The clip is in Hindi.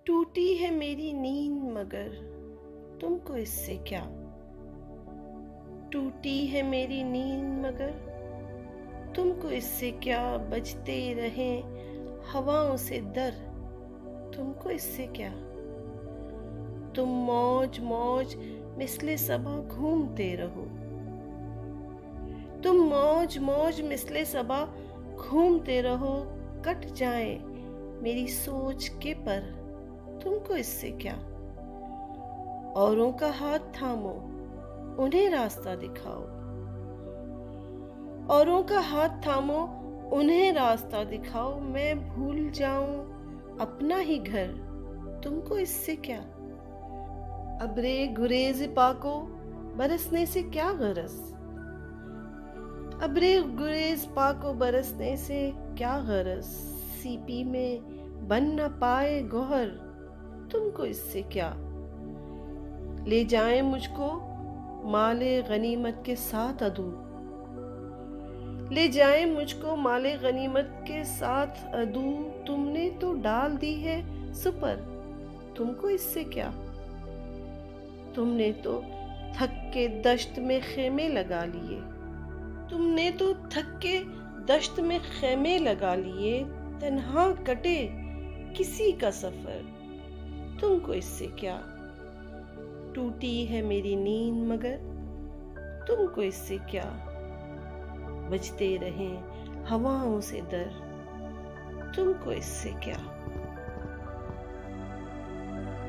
टूटी है मेरी नींद मगर तुमको इससे क्या। टूटी है मेरी नींद मगर तुमको इससे क्या। बजते रहें हवाओं से दर तुमको इससे क्या। तुम मौज मौज मिसले सबा घूमते रहो। तुम मौज मौज मिसले सबा घूमते रहो। कट जाए मेरी सोच के पर तुमको इससे क्या। औरों का हाथ थामो उन्हें रास्ता दिखाओ। औरों का हाथ थामो उन्हें रास्ता दिखाओ। मैं भूल जाऊं अपना ही घर तुमको इससे क्या। अबरे गुरेज पाको बरसने से क्या गरज। अबरे गुरेज पाको बरसने से क्या गरज। सीपी में बन न पाए गोहर तुमको इससे क्या। ले जाए मुझको माले गनीमत के साथ अदू। ले जाए मुझको माले गनीमत के साथ अदू। तुमने तो डाल दी है सुपर तुमको इससे क्या। तुमने तो थक के दश्त में खेमे लगा लिए। तुमने तो थक के दश्त में खेमे लगा लिए। तन्हा कटे किसी का सफर तुमको इससे क्या। टूटी है मेरी नींद मगर तुमको इससे क्या। बजते रहें हवाओं से दर तुमको इससे क्या।